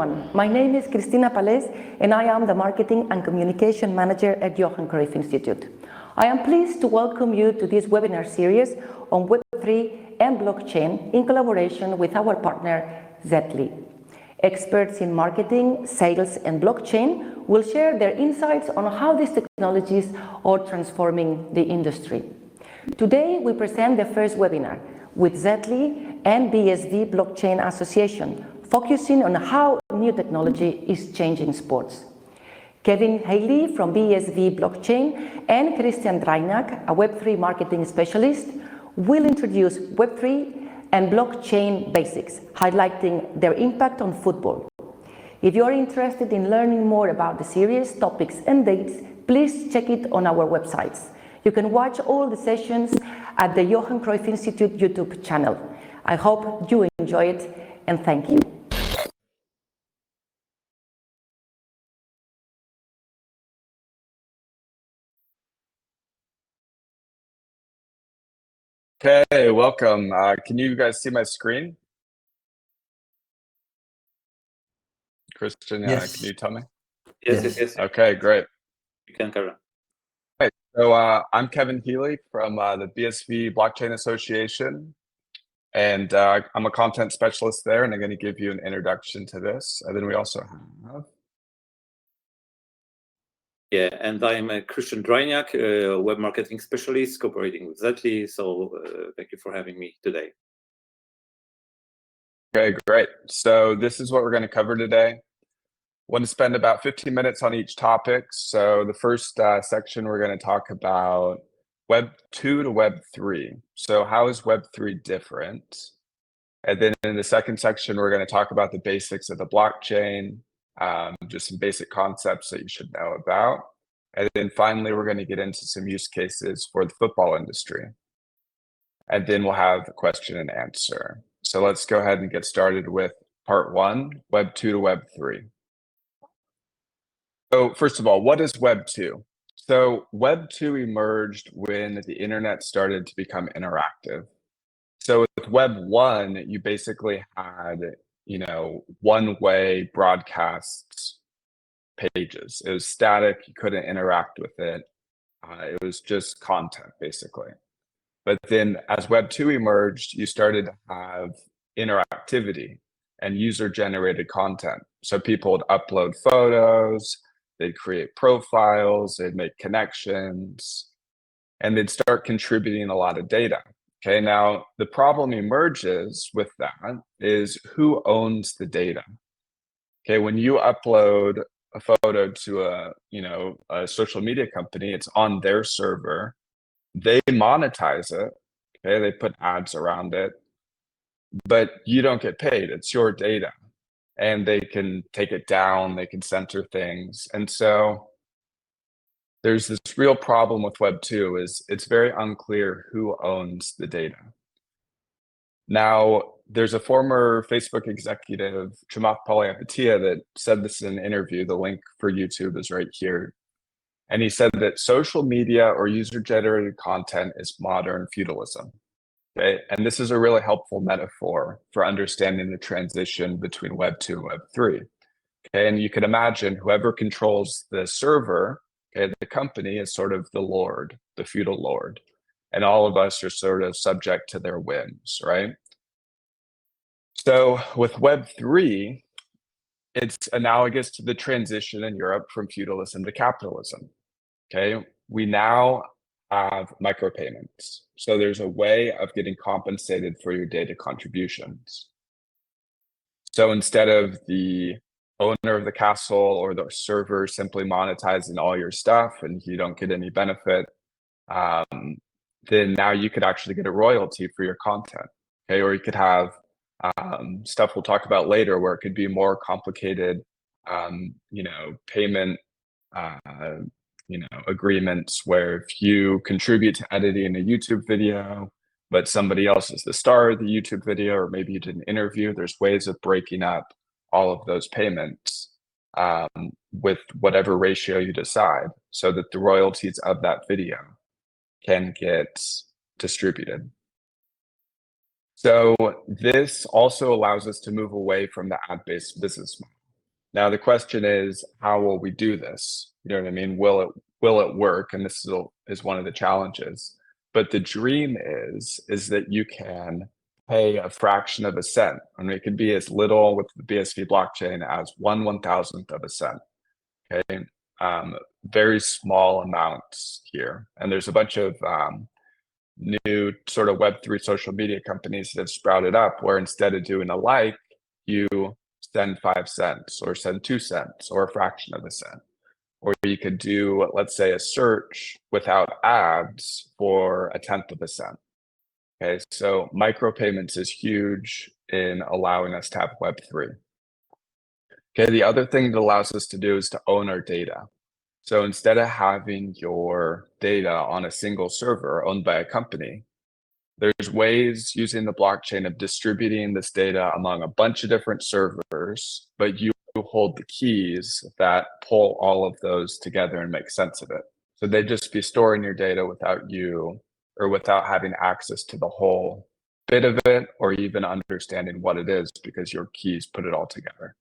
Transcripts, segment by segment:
everyone. My name is Cristina Palés and I am the Marketing and Communication Manager at Johan Cruyff Institute. I am pleased to welcome you to this webinar series on Web3 and blockchain in collaboration with our partner Zetly. Experts in marketing, sales and blockchain will share their insights on how these technologies are transforming the industry. Today we present the first webinar with Zetly and BSV Blockchain Association, focusing on how new technology is changing sports. Keavin Healy from BSV Blockchain and Krystian Dryniak, a Web3 Marketing Specialist, will introduce Web3 and blockchain basics, highlighting their impact on football. If you are interested in learning more about the series, topics and dates, please check it on our websites. You can watch all the sessions at the Johan Cruyff Institute YouTube channel. I hope you enjoy it and thank you. Okay, welcome. Can you guys see my screen? Krystian, Yes. Can you tell me? Yes. Okay, great. You can carry on. Okay, so I'm Keavin Healy from the BSV Blockchain Association, and I'm a content specialist there, and I'm going to give you an introduction to this. And then we also have... Yeah, and I'm Krystian Dryniak, web marketing specialist, cooperating with Zetly. So thank you for having me today. Okay, great. So this is what we're going to cover today. Want to spend about 15 minutes on each topic. So the first section, we're going to talk about Web 2 to Web 3. So how is Web 3 different? And then in the second section, we're going to talk about the basics of the blockchain, just some basic concepts that you should know about. And then finally, we're going to get into some use cases for the football industry. And then we'll have a question and answer. So let's go ahead and get started with part 1, Web 2 to Web 3. So first of all, what is Web 2? So Web 2 emerged when the internet started to become interactive. So with Web 1, you basically had, one-way broadcasts pages. It was static, you couldn't interact with it. It was just content, basically. But then as Web 2 emerged, you started to have interactivity and user-generated content. So people would upload photos, they'd create profiles, they'd make connections, and they'd start contributing a lot of data. Okay, now the problem emerges with that is who owns the data. Okay, when you upload a photo to a social media company, it's on their server. They monetize it. Okay, they put ads around it, but you don't get paid. It's your data. And they can take it down, they can censor things. And so there's this real problem with Web 2 is it's very unclear who owns the data. Now, there's a former Facebook executive, Chamath Palihapitiya, that said this in an interview. The link for YouTube is right here. And he said that social media or user-generated content is modern feudalism. Okay, and this is a really helpful metaphor for understanding the transition between Web 2 and Web 3. Okay, and you can imagine whoever controls the server, okay, the company is sort of the lord, the feudal lord, and all of us are sort of subject to their whims, right? So with Web 3, it's analogous to the transition in Europe from feudalism to capitalism. Okay, we now have micropayments. So there's a way of getting compensated for your data contributions. So instead of the owner of the castle or the server simply monetizing all your stuff and you don't get any benefit, then now you could actually get a royalty for your content. Okay, or you could have stuff we'll talk about later where it could be more complicated, payment agreements where if you contribute to editing a YouTube video, but somebody else is the star of the YouTube video, or maybe you did an interview, there's ways of breaking up all of those payments with whatever ratio you decide so that the royalties of that video can get distributed. So this also allows us to move away from the ad-based business model. Now the question is, how will we do this? You know what I mean? Will it work? And this is one of the challenges. But the dream is that you can pay a fraction of a cent. I mean, it could be as little with the BSV blockchain as 1/1000th of a cent. Okay, very small amounts here, and there's a bunch of new sort of Web3 social media companies that have sprouted up where instead of doing a like, you send 5 cents or send 2 cents or a fraction of a cent. Or you could do, let's say, a search without ads for 1/10 of a cent. Okay, so micropayments is huge in allowing us to have Web3. Okay, the other thing that allows us to do is to own our data. So instead of having your data on a single server owned by a company, there's ways using the blockchain of distributing this data among a bunch of different servers, but you hold the keys that pull all of those together and make sense of it. So they'd just be storing your data without you or without having access to the whole bit of it or even understanding what it is because your keys put it all together.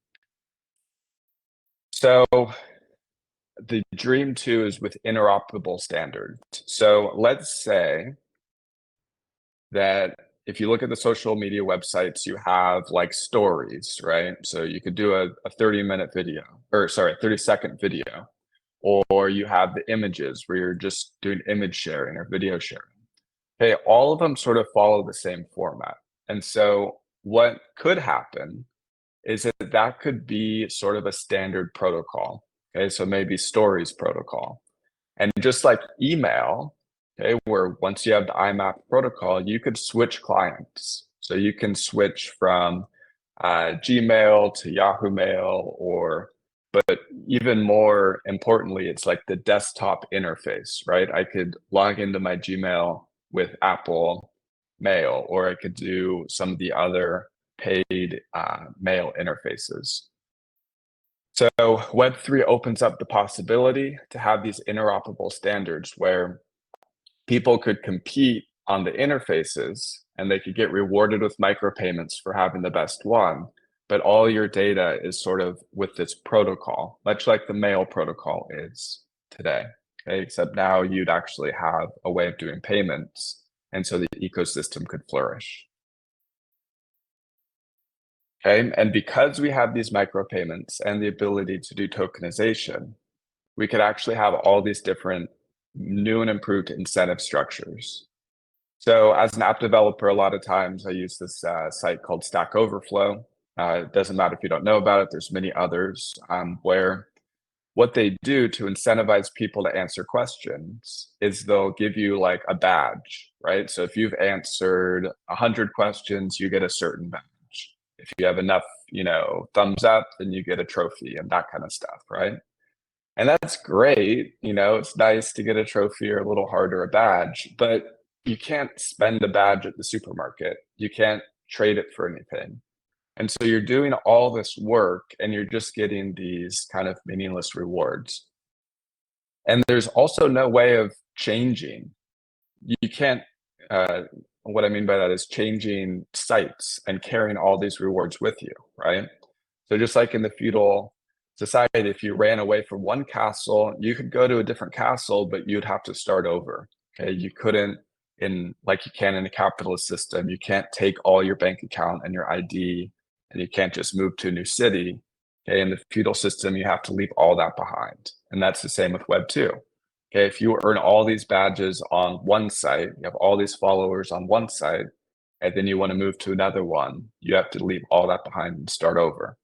So the dream too is with interoperable standards. So let's say that if you look at the social media websites, you have like stories, right? So you could do a 30-minute video, or sorry, 30-second video, or you have the images where you're just doing image sharing or video sharing. Okay, all of them sort of follow the same format. And so what could happen is that could be sort of a standard protocol. Okay, so maybe stories protocol. And just like email, okay, where once you have the IMAP protocol, you could switch clients. So you can switch from Gmail to Yahoo Mail, but even more importantly, it's like the desktop interface, right? I could log into my Gmail with Apple Mail, or I could do some of the other paid mail interfaces. So Web3 opens up the possibility to have these interoperable standards where people could compete on the interfaces and they could get rewarded with micropayments for having the best one. But all your data is sort of with this protocol, much like the mail protocol is today. Okay? Except now you'd actually have a way of doing payments. And so the ecosystem could flourish. Okay, and because we have these micropayments and the ability to do tokenization, we could actually have all these different new and improved incentive structures. So as an app developer, a lot of times I use this site called Stack Overflow. It doesn't matter if you don't know about it, there's many others where what they do to incentivize people to answer questions is they'll give you like a badge, right? So if you've answered 100 questions, you get a certain badge. If you have enough, thumbs up, then you get a trophy and that kind of stuff, right? And that's great. It's nice to get a trophy or a little harder a badge, but you can't spend a badge at the supermarket. You can't trade it for anything. And so you're doing all this work and you're just getting these kind of meaningless rewards. And there's also no way of changing. You can't, what I mean by that is changing sites and carrying all these rewards with you, right? So just like in the feudal society, if you ran away from one castle, you could go to a different castle, but you'd have to start over. Okay, you couldn't like you can in a capitalist system. You can't take all your bank account and your ID, and you can't just move to a new city. Okay, in the feudal system, you have to leave all that behind, and that's the same with Web2. Okay, if you earn all these badges on one site, you have all these followers on one site, and then you want to move to another one, you have to leave all that behind and start over.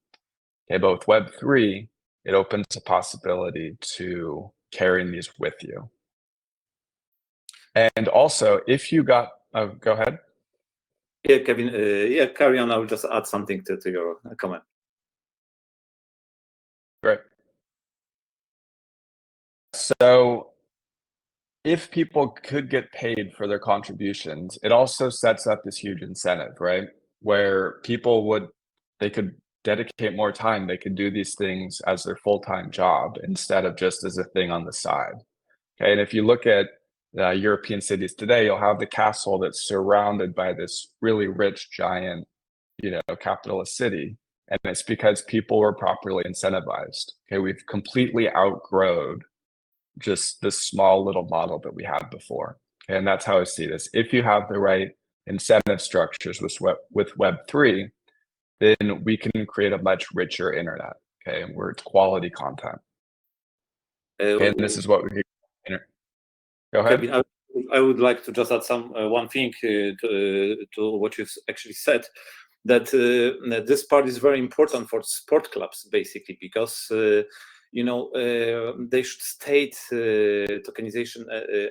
Okay, but with Web3, it opens a possibility to carrying these with you. And also, if you got, go ahead. Yeah, Keavin, carry on. I will just add something to your comment. Great. So if people could get paid for their contributions, it also sets up this huge incentive, right? Where people they could dedicate more time. They could do these things as their full-time job instead of just as a thing on the side. Okay, and if you look at European cities today, you'll have the castle that's surrounded by this really rich, giant, capitalist city. And it's because people were properly incentivized. Okay, we've completely outgrown just this small little model that we had before. Okay, and that's how I see this. If you have the right incentive structures with Web3, then we can create a much richer internet. Okay, where it's quality content. And this is what we go ahead. Keavin, I would like to just add one thing to what you've actually said, that this part is very important for sport clubs, basically, because they should state tokenization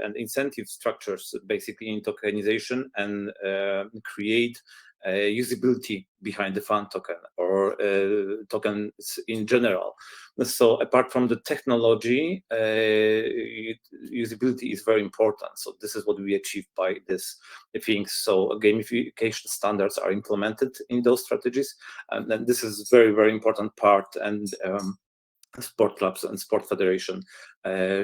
and incentive structures, basically, in tokenization, and create usability behind the fan token or tokens in general. So apart from the technology, usability is very important. So this is what we achieve by this thing. So gamification standards are implemented in those strategies, and then this is very, very important part. And sport clubs and sport federation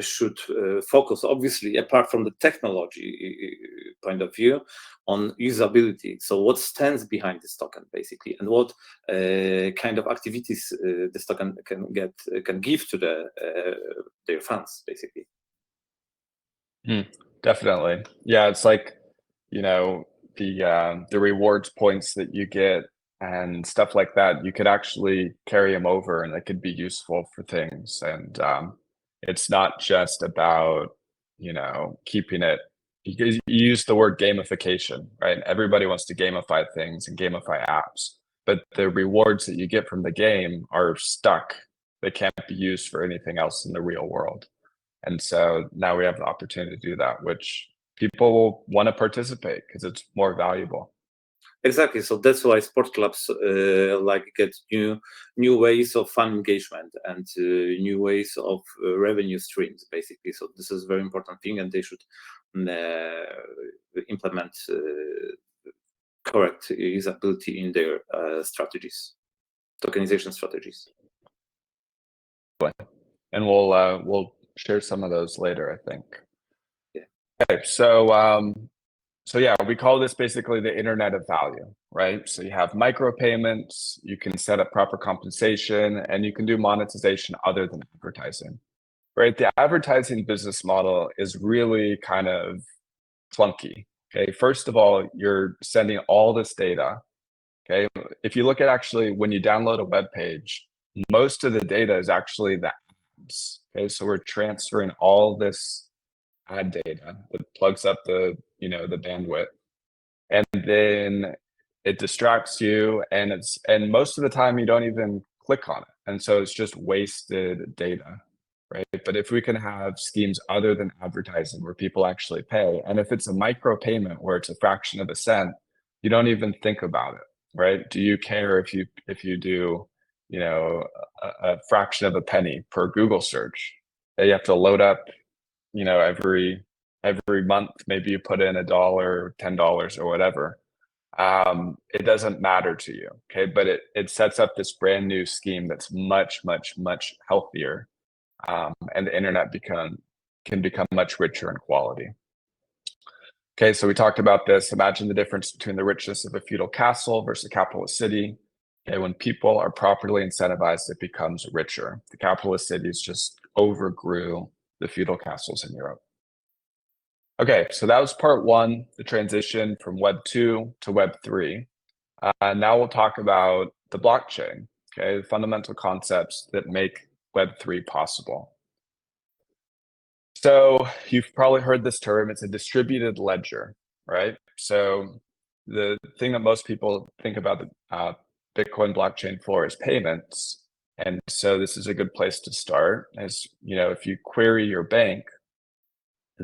should focus, obviously, apart from the technology point of view, on usability. So what stands behind this token, basically, and what kind of activities this token can give to their fans, basically. Definitely. Yeah, it's like, the rewards points that you get and stuff like that, you could actually carry them over and it could be useful for things. And it's not just about, keeping it, because you use the word gamification, right? Everybody wants to gamify things and gamify apps, but the rewards that you get from the game are stuck. They can't be used for anything else in the real world. And so now we have the opportunity to do that, which people will want to participate because it's more valuable. Exactly. So that's why sport clubs get new ways of fan engagement and new ways of revenue streams, basically. So this is a very important thing, and they should implement correct usability in their strategies, tokenization strategies. And we'll share some of those later, I think. Yeah. Okay. So yeah, we call this basically the internet of value, right? So you have micropayments, you can set up proper compensation, and you can do monetization other than advertising, right? The advertising business model is really kind of clunky. Okay, first of all, you're sending all this data. Okay, if you look at actually when you download a web page, most of the data is actually the ads. Okay, so we're transferring all this ad data that plugs up the bandwidth, and then it distracts you, and most of the time you don't even click on it, and so it's just wasted data, right? But if we can have schemes other than advertising where people actually pay, and if it's a micro payment where it's a fraction of a cent, you don't even think about it, right? Do you care if you do a fraction of a penny per Google search that you have to load up every month? Maybe you put in $1, $10 or whatever. It doesn't matter to you, okay? But it sets up this brand new scheme that's much, much, much healthier, and the internet can become much richer in quality. Okay, so we talked about this. Imagine the difference between the richness of a feudal castle versus a capitalist city. Okay, when people are properly incentivized, it becomes richer. The capitalist cities just overgrew the feudal castles in Europe. Okay, so that was part one, the transition from Web 2 to Web 3. Now we'll talk about the blockchain, okay, the fundamental concepts that make Web 3 possible. So you've probably heard this term, it's a distributed ledger, right? So the thing that most people think about the Bitcoin blockchain for is payments. And so this is a good place to start. As if you query your bank,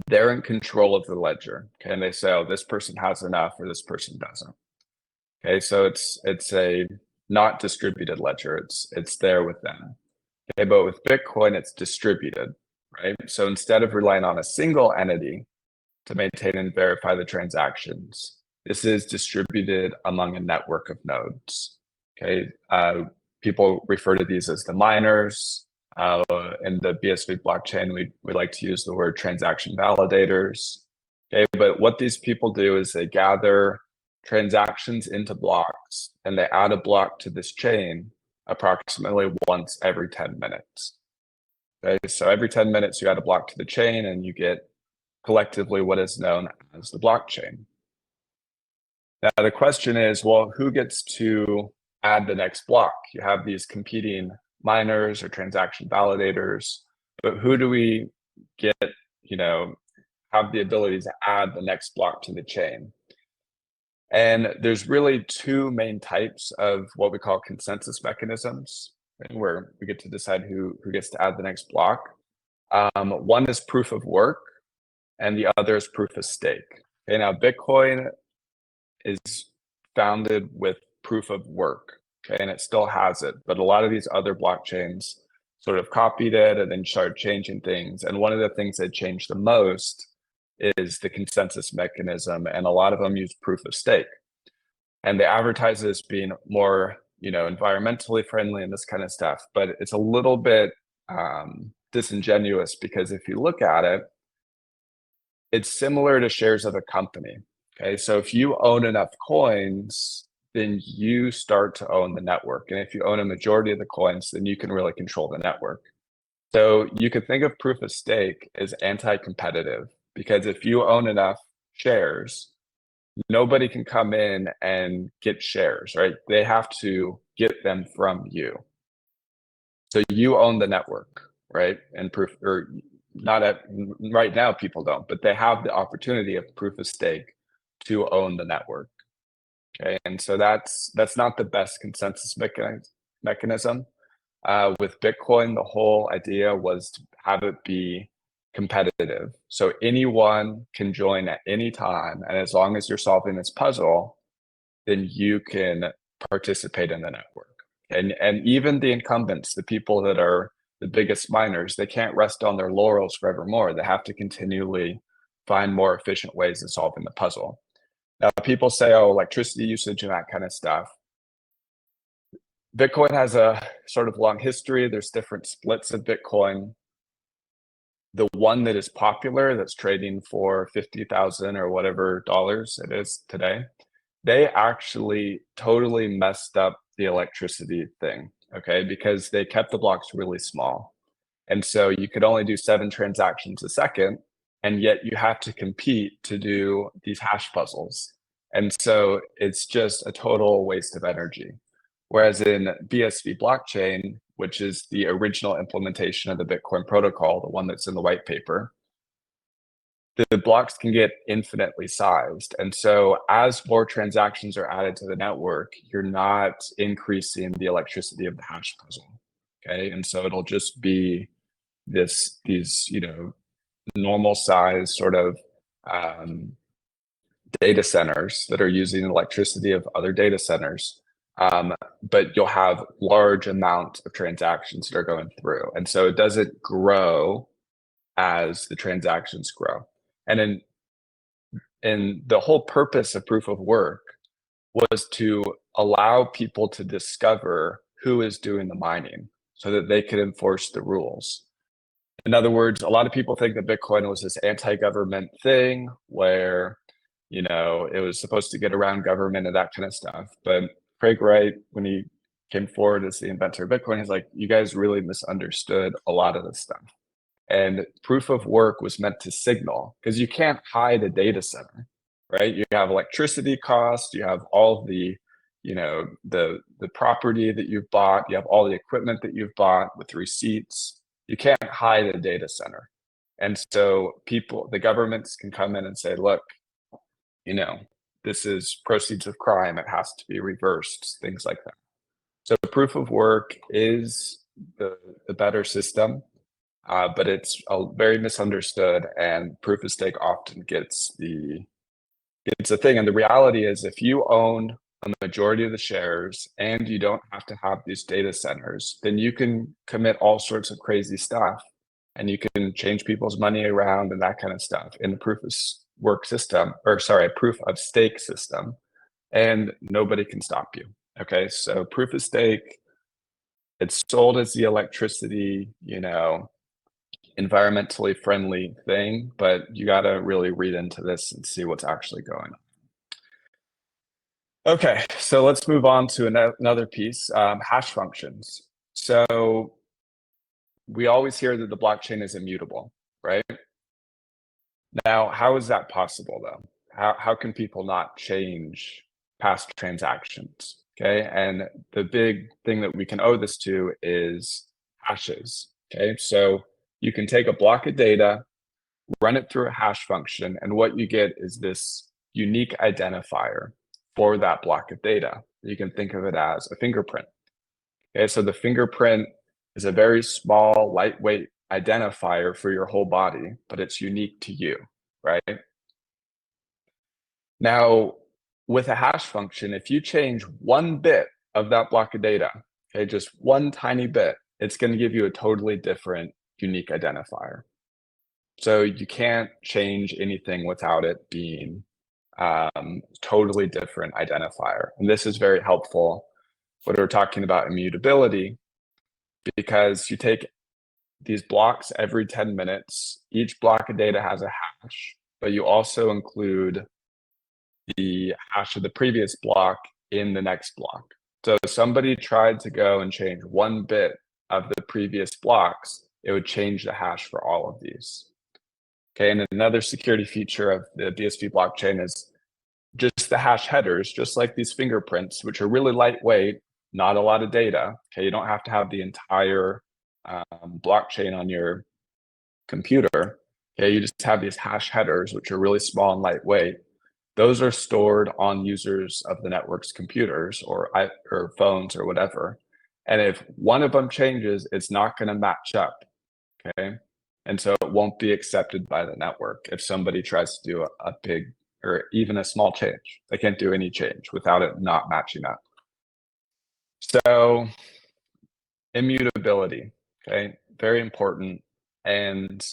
they're in control of the ledger. Okay, and they say, oh, this person has enough or this person doesn't. Okay, so it's a not distributed ledger. It's there with them. Okay, but with Bitcoin, it's distributed, right? So instead of relying on a single entity to maintain and verify the transactions, this is distributed among a network of nodes. Okay, people refer to these as the miners. In the BSV blockchain, we like to use the word transaction validators. Okay, but what these people do is they gather transactions into blocks and they add a block to this chain approximately once every 10 minutes. Okay, so every 10 minutes you add a block to the chain and you get collectively what is known as the blockchain. Now the question is, well, who gets to add the next block? You have these competing miners or transaction validators, but who do we get, have the ability to add the next block to the chain? And there's really two main types of what we call consensus mechanisms, where we get to decide who gets to add the next block. One is proof of work, and the other is proof of stake. Okay, now Bitcoin is founded with proof of work, okay, and it still has it, but a lot of these other blockchains sort of copied it and then started changing things. And one of the things that changed the most is the consensus mechanism, and a lot of them use proof of stake. And they advertise it as being more, environmentally friendly and this kind of stuff, but it's a little bit disingenuous, because if you look at it, it's similar to shares of a company. Okay, so if you own enough coins, then you start to own the network. And if you own a majority of the coins, then you can really control the network. So you could think of proof of stake as anti-competitive, because if you own enough shares, nobody can come in and get shares, right? They have to get them from you. So you own the network, right? And right now people don't, but they have the opportunity of proof of stake to own the network. Okay, and so that's not the best consensus mechanism. With Bitcoin, the whole idea was to have it be competitive. So anyone can join at any time, and as long as you're solving this puzzle, then you can participate in the network. And even the incumbents, the people that are the biggest miners, they can't rest on their laurels forevermore. They have to continually find more efficient ways of solving the puzzle. Now, people say, oh, electricity usage and that kind of stuff. Bitcoin has a sort of long history. There's different splits of Bitcoin. The one that is popular, that's trading for 50,000 or whatever dollars it is today, they actually totally messed up the electricity thing, okay? Because they kept the blocks really small. And so you could only do 7 transactions a second, and yet you have to compete to do these hash puzzles. And so it's just a total waste of energy. Whereas in BSV blockchain, which is the original implementation of the Bitcoin protocol, the one that's in the white paper, the blocks can get infinitely sized. And so as more transactions are added to the network, you're not increasing the electricity of the hash puzzle. Okay. And so it'll just be these, normal size sort of data centers that are using electricity of other data centers. But you'll have large amounts of transactions that are going through. And so it doesn't grow as the transactions grow. And in the whole purpose of proof of work was to allow people to discover who is doing the mining so that they could enforce the rules. In other words, a lot of people think that Bitcoin was this anti-government thing where, it was supposed to get around government and that kind of stuff. But Craig Wright, when he came forward as the inventor of Bitcoin, he's like, you guys really misunderstood a lot of this stuff. And proof of work was meant to signal, because you can't hide a data center, right? You have electricity costs, you have all the, the property that you've bought, you have all the equipment that you've bought with receipts. You can't hide a data center. And so the governments can come in and say, look, this is proceeds of crime, it has to be reversed, things like that. So proof of work is the better system. But it's very misunderstood, and proof of stake often gets a thing. And the reality is, if you own a majority of the shares and you don't have to have these data centers, then you can commit all sorts of crazy stuff, and you can change people's money around and that kind of stuff in the proof of stake system, and nobody can stop you. Okay, so proof of stake, it's sold as the electricity, environmentally friendly thing, but you got to really read into this and see what's actually going Okay, so let's move on to another piece, hash functions. So we always hear that the blockchain is immutable, right? Now, how is that possible though? How can people not change past transactions? Okay, and the big thing that we can owe this to is hashes. Okay, so you can take a block of data, run it through a hash function, and what you get is this unique identifier for that block of data. You can think of it as a fingerprint. Okay, so the fingerprint is a very small, lightweight identifier for your whole body, but it's unique to you, right? Now, with a hash function, if you change one bit of that block of data, okay, just one tiny bit, it's going to give you a totally different, unique identifier. So you can't change anything without it being totally different identifier. And this is very helpful when we're talking about immutability, because you take these blocks every 10 minutes. Each block of data has a hash, but you also include the hash of the previous block in the next block. So if somebody tried to go and change one bit of the previous blocks, it would change the hash for all of these. Okay, and another security feature of the BSV blockchain is just the hash headers, just like these fingerprints, which are really lightweight, not a lot of data. Okay, you don't have to have the entire blockchain on your computer. Okay, you just have these hash headers, which are really small and lightweight. Those are stored on users of the network's computers or phones or whatever. And if one of them changes, it's not going to match up. Okay, and so it won't be accepted by the network if somebody tries to do a big or even a small change. They can't do any change without it not matching up. So immutability, okay, very important. And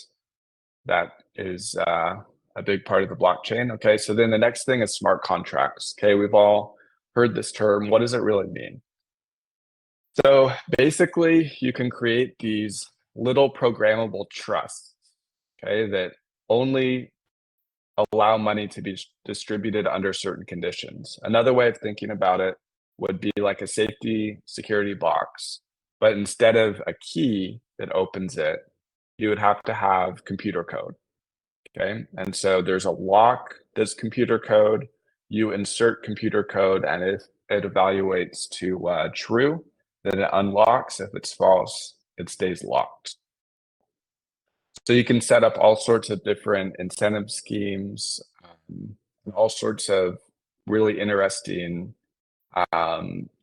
that is a big part of the blockchain. Okay, so then the next thing is smart contracts. Okay, we've all heard this term. What does it really mean? So basically, you can create these little programmable trusts, okay, that only allow money to be distributed under certain conditions. Another way of thinking about it would be like a safety security box, but instead of a key that opens it, you would have to have computer code. Okay, and so there's a lock that's computer code. You insert computer code, and if it evaluates to true, then it unlocks. If it's false, it stays locked. So you can set up all sorts of different incentive schemes, and all sorts of really interesting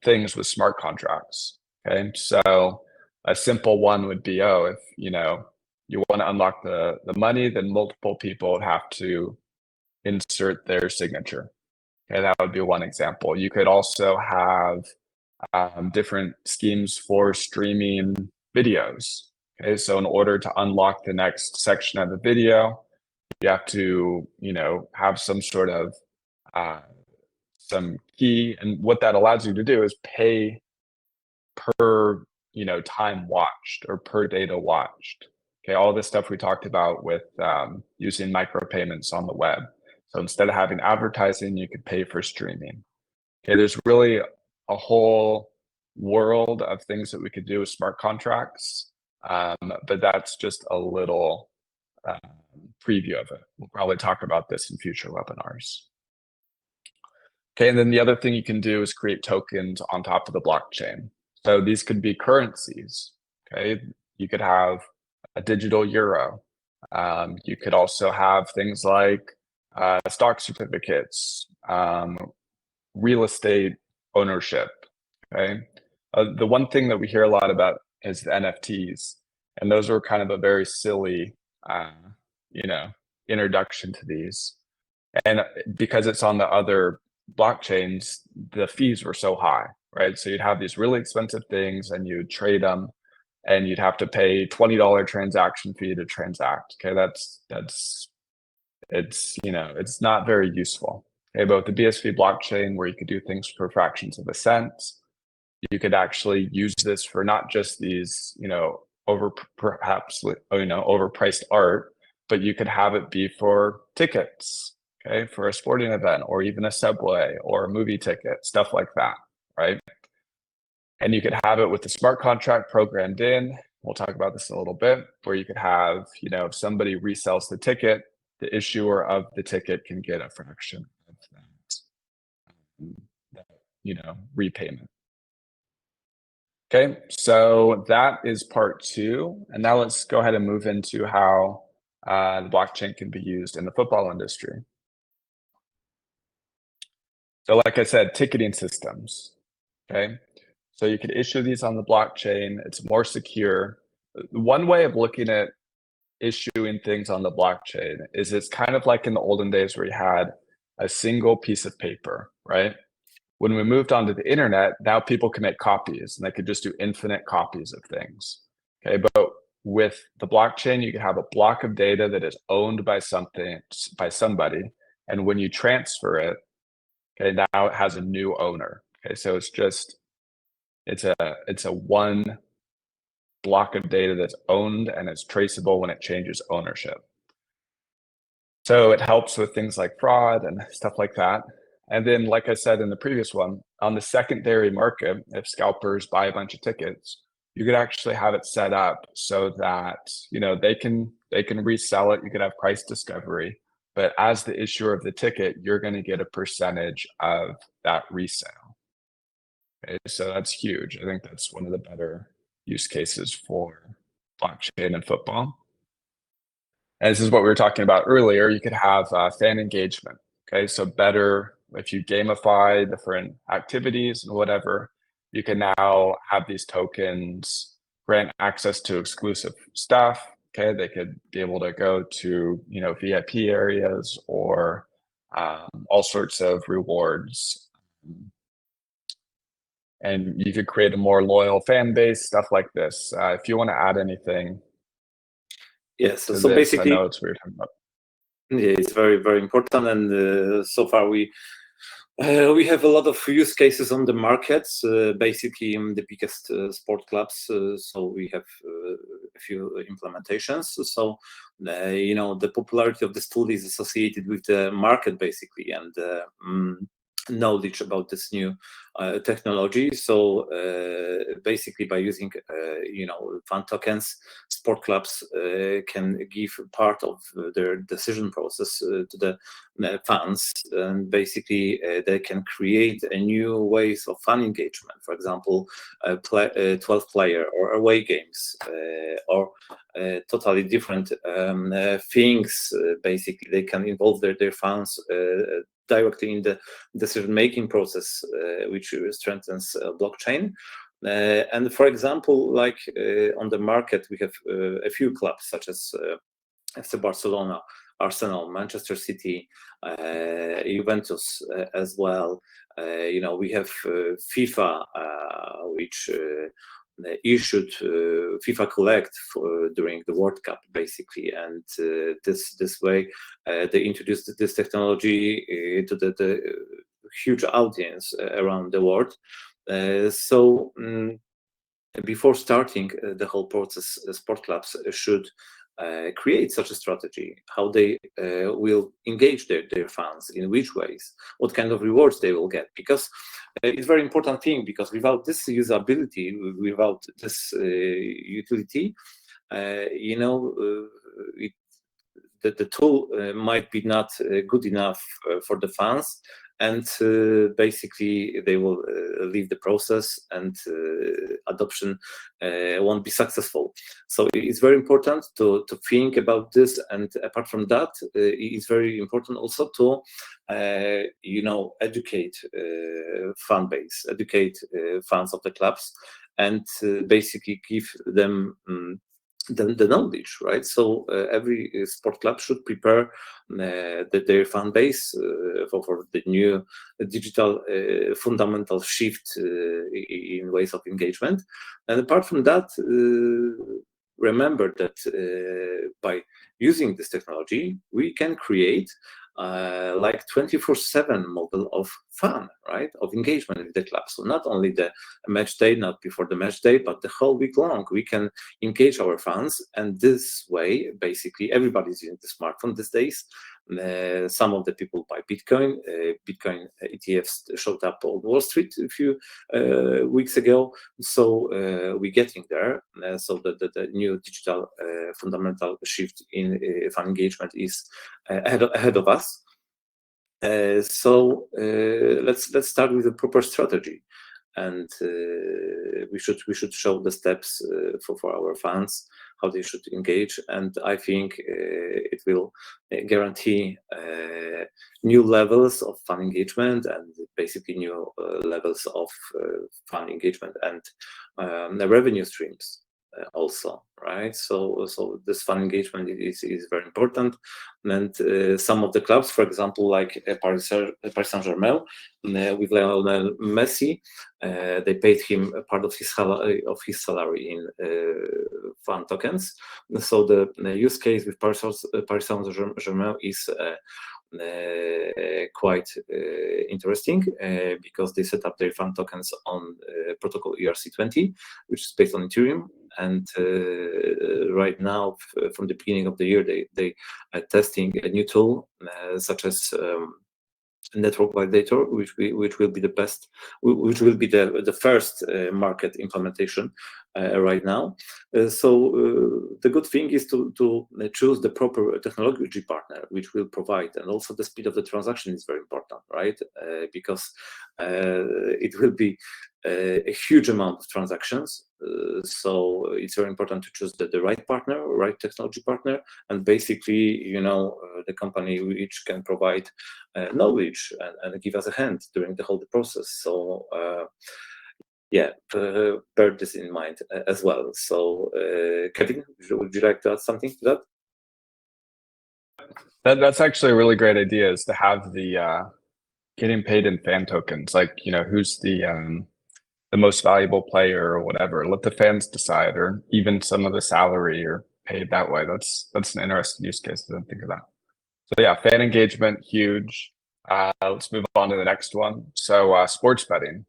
things with smart contracts. Okay, so a simple one would be, if you want to unlock the money, then multiple people would have to insert their signature. Okay, that would be one example. You could also have different schemes for streaming videos. Okay, so in order to unlock the next section of the video, you have to, have some sort of some key, and what that allows you to do is pay per time watched or per data watched. Okay, all this stuff we talked about with using micropayments on the web. So instead of having advertising, you could pay for streaming. Okay, there's really a whole world of things that we could do with smart contracts, but that's just a little preview of it. We'll probably talk about this in future webinars. Okay, and then the other thing you can do is create tokens on top of the blockchain. So these could be currencies. Okay, you could have a digital euro. You could also have things like stock certificates, real estate ownership. Okay, the one thing that we hear a lot about is the NFTs, and those are kind of a very silly, introduction to these. And because it's on the other blockchains, the fees were so high, right? So you'd have these really expensive things, and you'd trade them, and you'd have to pay $20 transaction fee to transact. Okay, it's not very useful. Okay, but with the BSV blockchain, where you could do things for fractions of a cent, you could actually use this for not just these, overpriced art, but you could have it be for tickets. okay, for a sporting event or even a subway or a movie ticket, stuff like that, right? And you could have it with the smart contract programmed in. We'll talk about this in a little bit, where you could have, if somebody resells the ticket, the issuer of the ticket can get a fraction of that repayment. Okay, so that is part 2. And now let's go ahead and move into how the blockchain can be used in the football industry. So like I said, ticketing systems, okay? So you can issue these on the blockchain. It's more secure. One way of looking at issuing things on the blockchain is it's kind of like in the olden days where you had a single piece of paper, right? When we moved on to the internet, now people can make copies and they could just do infinite copies of things. Okay, but with the blockchain, you can have a block of data that is owned by somebody. And when you transfer it, okay, now it has a new owner. Okay, so it's a one block of data that's owned and it's traceable when it changes ownership. So it helps with things like fraud and stuff like that. And then, like I said in the previous one, on the secondary market, if scalpers buy a bunch of tickets, you could actually have it set up so that they can resell it. You could have price discovery, but as the issuer of the ticket, you're going to get a percentage of that resale. Okay, so that's huge. I think that's one of the better use cases for blockchain and football. And this is what we were talking about earlier. You could have fan engagement. Okay, so better if you gamify different activities and whatever, you can now have these tokens grant access to exclusive stuff. Okay, they could be able to go to VIP areas or all sorts of rewards. And you could create a more loyal fan base, stuff like this. If you want to add anything. Yes, so basically, I know it's weird talking about. Yeah, it's very, very important. And so far we have a lot of use cases on the markets, basically in the biggest sport clubs. So we have a few implementations. So, the popularity of this tool is associated with the market, basically, and knowledge about this new technology. So basically, by using fan tokens, sport clubs can give part of their decision process to the fans, and basically they can create a new ways of fan engagement. For example, 12-player or away games, or totally different things. Basically, they can involve their fans directly in the decision-making process, which strengthens blockchain. And for example, like on the market, we have a few clubs such as FC Barcelona, Arsenal, Manchester City, Juventus as well. We have FIFA, which issued FIFA Collect during the World Cup, basically, and this way they introduced this technology to the huge audience around the world. So before starting the whole process, sport clubs should create such a strategy, how they will engage their fans, in which ways, what kind of rewards they will get, because it's a very important thing, because without this usability, without this utility, the tool might be not good enough for the fans, and basically they will leave the process, and adoption won't be successful. So it's very important to think about this, and apart from that, it's very important also to educate fan base, educate fans of the clubs, and basically give them the knowledge, right? So every sport club should prepare their fan base for the new digital fundamental shift in ways of engagement. And apart from that, remember that by using this technology, we can create like 24/7 model of fun, right? Of engagement with the club. So not only the match day, not before the match day, but the whole week long, we can engage our fans. And this way, basically, everybody's using the smartphone these days. Some of the people buy Bitcoin. Bitcoin ETFs showed up on Wall Street a few weeks ago. So we're getting there. So the new digital fundamental shift in fund engagement is ahead of us. So let's start with a proper strategy, and we should show the steps for our fans, how they should engage, and I think it will guarantee new levels of fan engagement and basically new levels of fan engagement and the revenue streams also, right? So this fan engagement is very important, and some of the clubs, for example, like Paris Saint-Germain, with Lionel Messi, they paid him a part of his salary in fan tokens. So the use case with Paris Saint-Germain is quite interesting because they set up their fan tokens on protocol ERC20, which is based on Ethereum. And right now, from the beginning of the year, they are testing a new tool such as network validator, which will be the first market implementation right now. So the good thing is to choose the proper technology partner, which will provide, and also the speed of the transaction is very important, right? Because it will be a huge amount of transactions. So it's very important to choose the right partner, right technology partner, and basically, the company which can provide knowledge and give us a hand during the whole process. So bear this in mind as well. So Keavin, would you like to add something to that? That's actually a really great idea, is to have the getting paid in fan tokens, like, who's the most valuable player or whatever. Let the fans decide, or even some of the salary or paid that way. That's an interesting use case. I didn't think of that. So yeah, fan engagement, huge. Let's move on to the next one. So sports betting.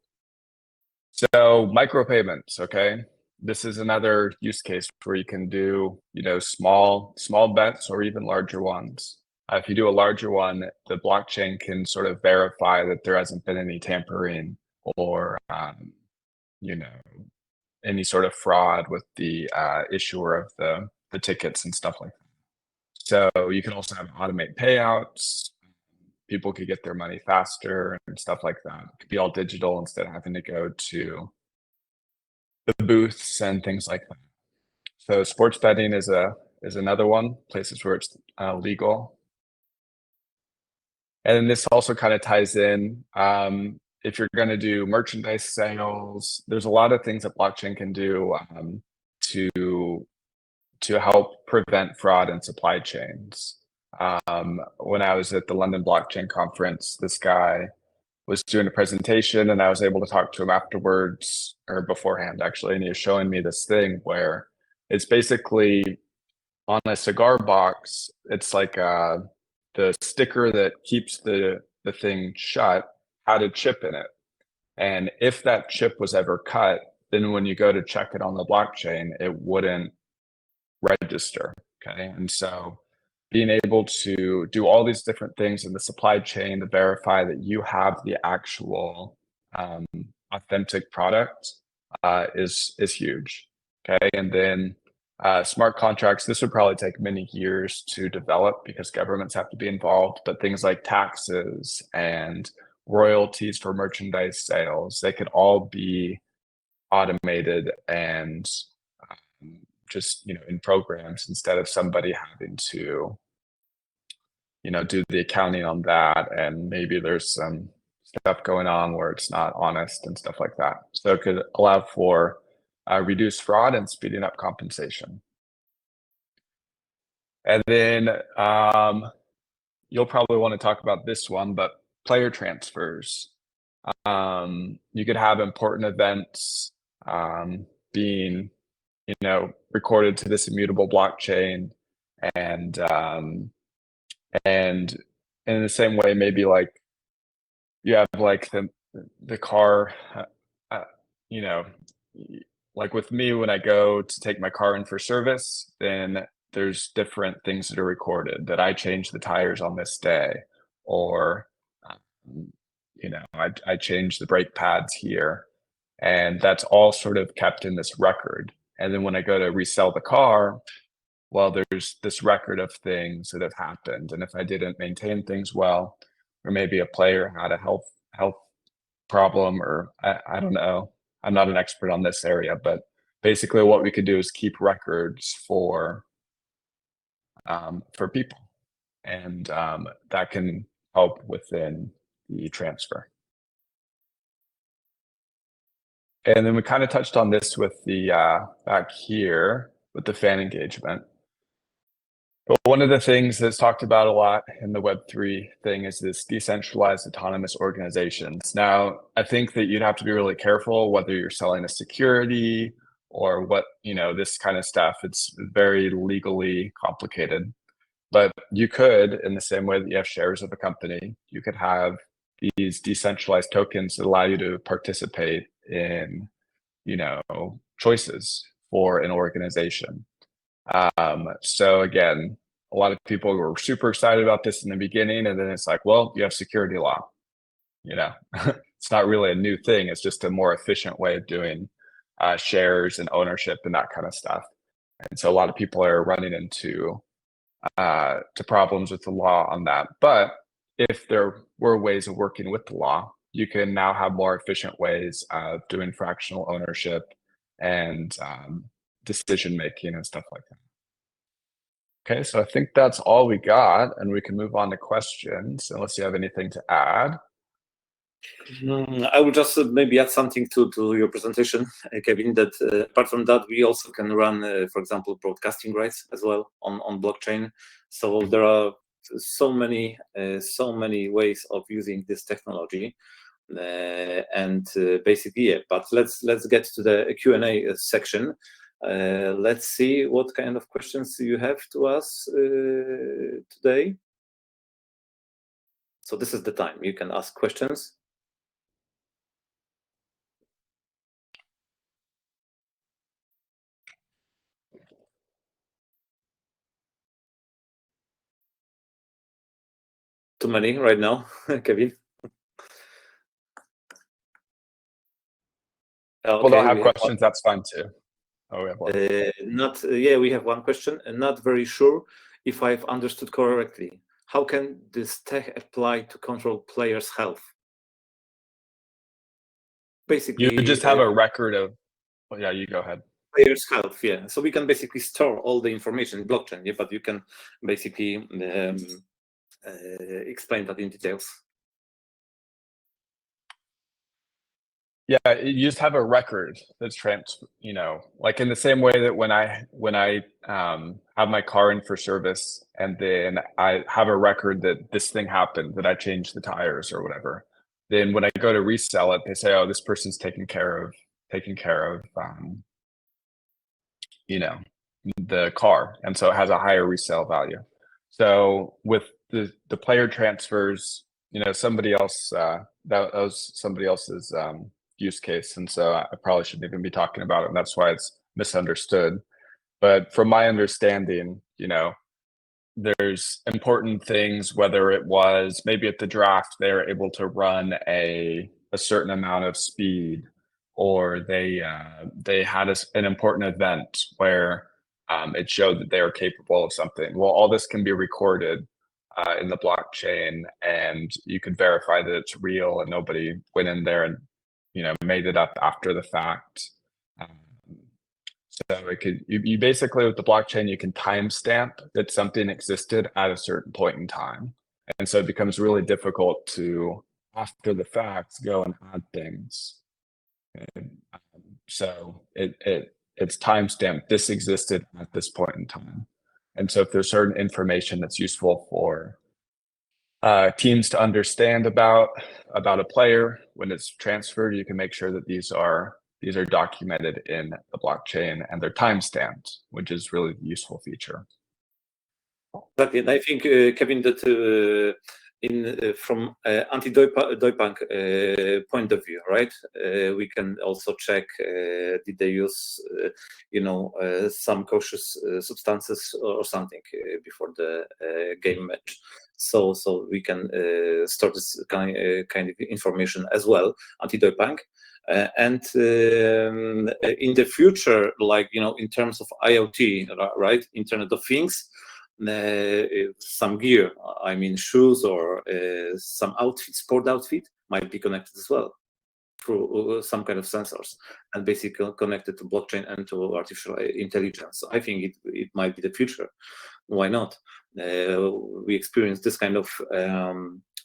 So micropayments, okay? This is another use case where you can do, small bets or even larger ones. If you do a larger one, the blockchain can sort of verify that there hasn't been any tampering or any sort of fraud with the issuer of the tickets and stuff like that. So you can also have automate payouts. People could get their money faster and stuff like that. It could be all digital instead of having to go to the booths and things like that. So sports betting is another one, places where it's legal. And this also kind of ties in, if you're going to do merchandise sales, there's a lot of things that blockchain can do to help prevent fraud in supply chains. When I was at the London Blockchain Conference, this guy was doing a presentation, and I was able to talk to him afterwards, or beforehand actually, and he was showing me this thing where it's basically on a cigar box. It's like the sticker that keeps the thing shut had a chip in it, and if that chip was ever cut, then when you go to check it on the blockchain, it wouldn't register. Okay, and so being able to do all these different things in the supply chain to verify that you have the actual authentic product is huge. Okay, and then smart contracts, this would probably take many years to develop because governments have to be involved, but things like taxes and royalties for merchandise sales, they could all be automated and just in programs, instead of somebody having to do the accounting on that, and maybe there's some stuff going on where it's not honest and stuff like that. So it could allow for reduced fraud and speeding up compensation. And then you'll probably want to talk about this one, but player transfers. You could have important events being recorded to this immutable blockchain, and in the same way, maybe like you have like the car, like with me, when I go to take my car in for service, then there's different things that are recorded, that I changed the tires on this day, or I changed the brake pads here, and that's all sort of kept in this record. And then when I go to resell the car, well, there's this record of things that have happened, and if I didn't maintain things well, or maybe a player had a health problem, or I don't know, I'm not an expert on this area, but basically what we could do is keep records for people, and that can help within the transfer. And then we kind of touched on this with the back here with the fan engagement. But one of the things that's talked about a lot in the Web3 thing is this decentralized autonomous organizations. Now, I think that you'd have to be really careful whether you're selling a security or what, this kind of stuff. It's very legally complicated. But you could, in the same way that you have shares of a company, you could have these decentralized tokens that allow you to participate in, choices for an organization. So again, a lot of people were super excited about this in the beginning, and then it's like, well, you have security law. It's not really a new thing. It's just a more efficient way of doing shares and ownership and that kind of stuff. And so a lot of people are running into to problems with the law on that. But if there were ways of working with the law, you can now have more efficient ways of doing fractional ownership and decision making and stuff like that. Okay, so I think that's all we got, and we can move on to questions unless you have anything to add. I would just maybe add something to your presentation, Keavin, that apart from that, we also can run, for example, broadcasting rights as well on blockchain. So there are so many ways of using this technology. And basically, yeah, but let's get to the Q&A section. Let's see what kind of questions you have to us today. So this is the time you can ask questions. Too many right now, Keavin? Okay, well, they'll have questions. That's fine too. Oh, we have one. We have one question. Not very sure if I've understood correctly. How can this tech apply to control players' health? Basically, you just have a record of. Well, yeah, you go ahead. Players' health, yeah. So we can basically store all the information in blockchain, yeah, but you can basically explain that in details. Yeah, you just have a record that's like in the same way that when I have my car in for service, and then I have a record that this thing happened, that I changed the tires or whatever. Then when I go to resell it, they say, oh, this person's taking care of the car, and so it has a higher resale value. So with the player transfers, somebody else that was somebody else's use case, and so I probably shouldn't even be talking about it, and that's why it's misunderstood. But from my understanding, there's important things, whether it was maybe at the draft they were able to run a certain amount of speed, or they had an important event where it showed that they were capable of something. Well, all this can be recorded in the blockchain, and you can verify that it's real and nobody went in there and made it up after the fact. So it could, you basically, with the blockchain, you can timestamp that something existed at a certain point in time. And so it becomes really difficult to, after the fact, go and add things. And, so it's timestamped, this existed at this point in time. And so if there's certain information that's useful for teams to understand about a player when it's transferred, you can make sure that these are documented in the blockchain and they're timestamped, which is really a useful feature. But I think, Keavin, that from anti-doping point of view, right? We can also check did they use some cautious substances or something before the game match. So we can store this kind of information as well, anti-doping. And in the future, like in terms of IoT, right, Internet of Things, some gear, I mean shoes or some outfit, sport outfit, might be connected as well through some kind of sensors and basically connected to blockchain and to artificial intelligence. So I think it might be the future. Why not? We experience this kind of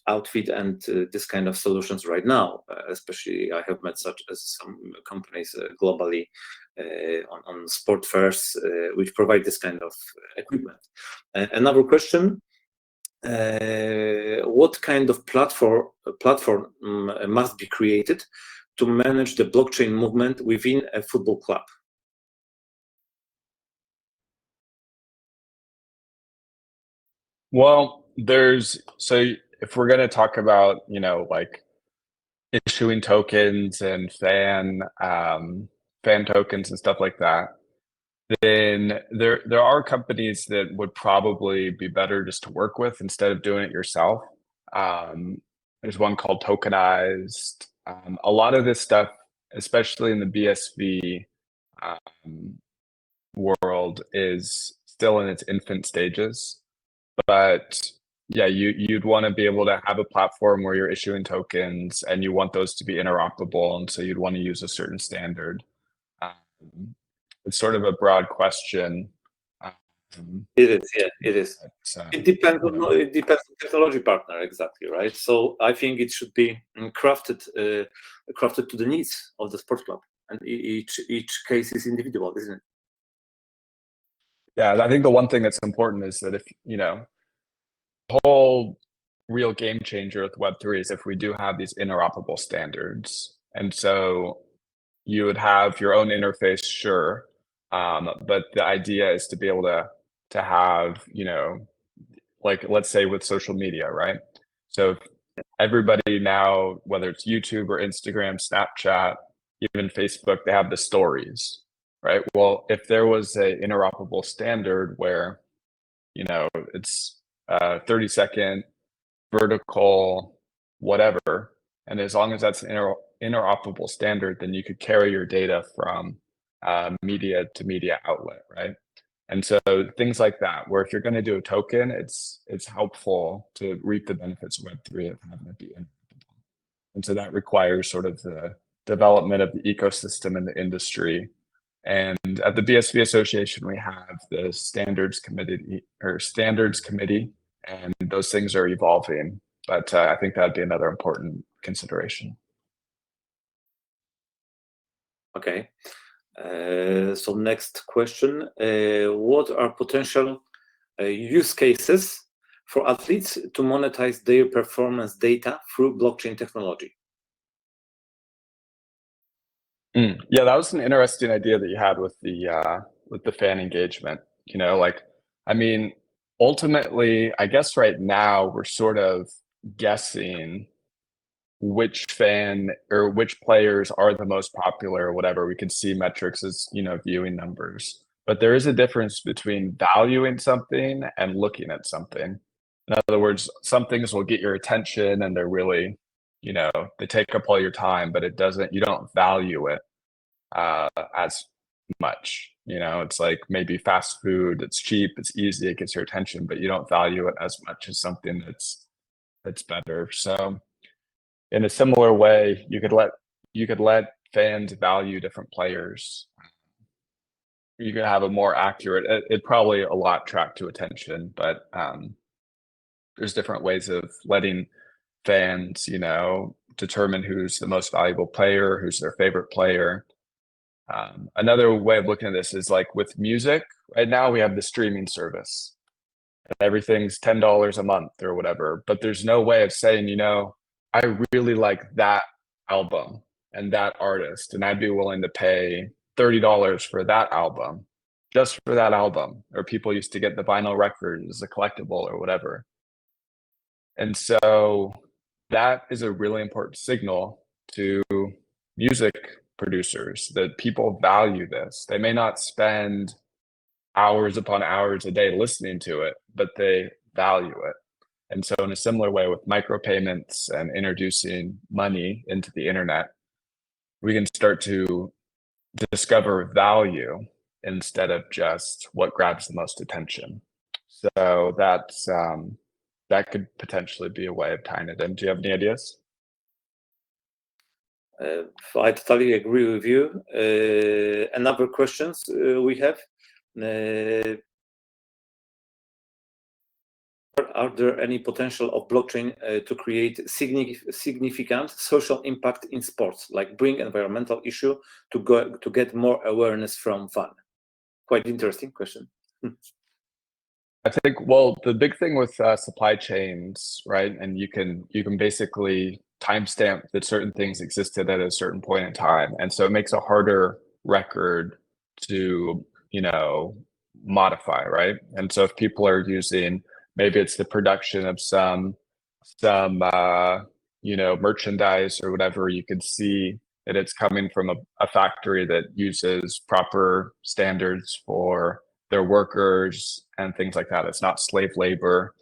outfit and this kind of solutions right now. Especially, I have met such as some companies globally on sport fairs which provide this kind of equipment. Another question: what kind of platform must be created to manage the blockchain movement within a football club? Well, so if we're going to talk about, like issuing tokens and fan tokens and stuff like that, then there are companies that would probably be better just to work with instead of doing it yourself. There's one called Tokenized. A lot of this stuff, especially in the BSV world, is still in its infant stages. But yeah, you'd want to be able to have a platform where you're issuing tokens and you want those to be interoperable. And so you'd want to use a certain standard. It's sort of a broad question. It is, yeah, it is. But, it depends on the technology partner, exactly, right? So I think it should be crafted to the needs of the sports club, and each case is individual, isn't it? Yeah, I think the one thing that's important is that if the whole real game changer with Web3 is if we do have these interoperable standards, and so you would have your own interface, sure, but the idea is to be able to have, like let's say with social media, right? So everybody now, whether it's YouTube or Instagram, Snapchat, even Facebook, they have the stories, right? Well, if there was a interoperable standard where, it's 30-second vertical, whatever, and as long as that's an interoperable standard, then you could carry your data from media to media outlet, right? And so things like that, where if you're going to do a token, it's helpful to reap the benefits of Web3 of having it be interoperable. And so that requires sort of the development of the ecosystem in the industry. And at the BSV Association, we have the standards committee, and those things are evolving. But I think that'd be another important consideration. Okay. So next question, what are potential use cases for athletes to monetize their performance data through blockchain technology? Yeah, that was an interesting idea that you had with the fan engagement. Ultimately, I guess right now we're sort of guessing which fan or which players are the most popular or whatever. We could see metrics as, viewing numbers. But there is a difference between valuing something and looking at something. In other words, some things will get your attention and they're really, they take up all your time, but you don't value it as much. It's like maybe fast food, it's cheap, it's easy, it gets your attention, but you don't value it as much as something that's better. So in a similar way, you could let fans value different players. You could have a more accurate, it probably a lot track to attention, but there's different ways of letting fans, determine who's the most valuable player, who's their favorite player. Another way of looking at this is like with music. Right now we have the streaming service and everything's $10 a month or whatever, but there's no way of saying, I really like that album and that artist, and I'd be willing to pay $30 for that album, just for that album. Or people used to get the vinyl record as a collectible or whatever. And so that is a really important signal to music producers that people value this. They may not spend hours upon hours a day listening to it, but they value it. And so in a similar way with micropayments and introducing money into the internet, we can start to discover value instead of just what grabs the most attention. So that's that could potentially be a way of tying it in. Do you have any ideas? I totally agree with you. Another questions we have. Are there any potential of blockchain to create significant social impact in sports, like bring environmental issue to get more awareness from fun? Quite interesting question. I think, well, the big thing with supply chains, right? And you can basically timestamp that certain things existed at a certain point in time, and so it makes a harder record to, you know, modify, right? And so if people are using, maybe it's the production of some you know, merchandise or whatever, you can see that it's coming from a factory that uses proper standards for their workers and things like that. It's not slave labor.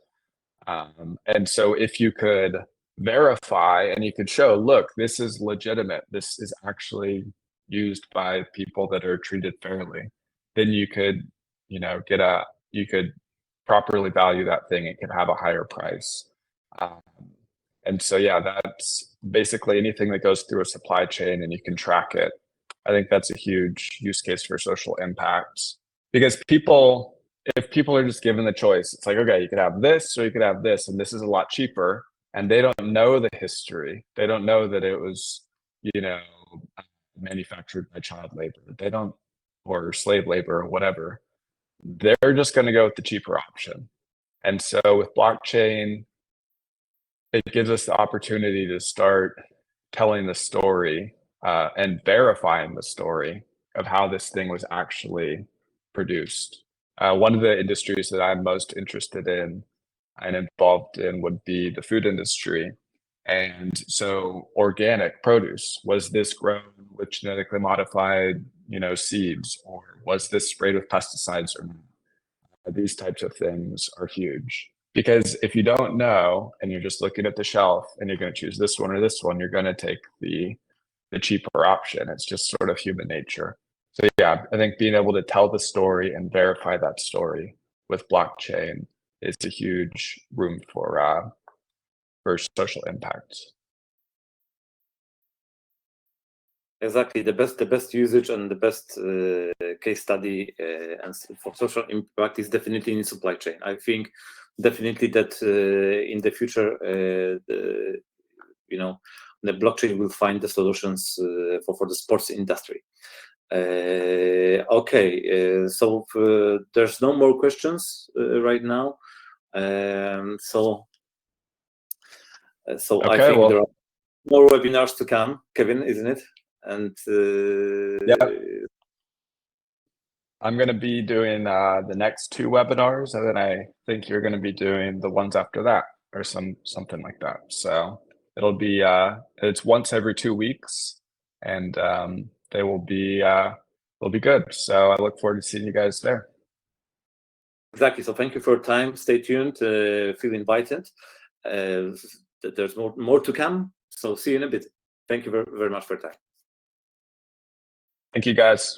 And so if you could verify and you could show, look, this is legitimate, this is actually used by people that are treated fairly, then you could, you know, you could properly value that thing. It could have a higher price. And so, yeah, that's basically anything that goes through a supply chain and you can track it. I think that's a huge use case for social impact, because if people are just given the choice, it's like, okay, you could have this or you could have this, and this is a lot cheaper, and they don't know the history. They don't know that it was, you know, manufactured by child labor. They don't, or slave labor or whatever. They're just going to go with the cheaper option. And so with blockchain, it gives us the opportunity to start telling the story and verifying the story of how this thing was actually produced. One of the industries that I'm most interested in and involved in would be the food industry. And so organic produce, was this grown with genetically modified, you know, seeds, or was this sprayed with pesticides or not? These types of things are huge, because if you don't know and you're just looking at the shelf and you're going to choose this one or this one, you're going to take the cheaper option. It's just sort of human nature. So yeah, I think being able to tell the story and verify that story with blockchain is a huge room for social impact. Exactly, the best usage and the best case study and for social impact is definitely in supply chain. I think definitely that in the future, you know, the blockchain will find the solutions for the sports industry. Okay, so there's no more questions right now. So Okay, I think there are more webinars to come, Keavin, isn't it? And yeah, I'm going to be doing the next 2 webinars, and then I think you're going to be doing the ones after that, or something like that. So it'll be it's once every 2 weeks, and they will be good. So I look forward to seeing you guys there. Exactly. So thank you for your time. Stay tuned. Feel invited. There's more to come. So see you in a bit. Thank you very, very much for your time. Thank you, guys.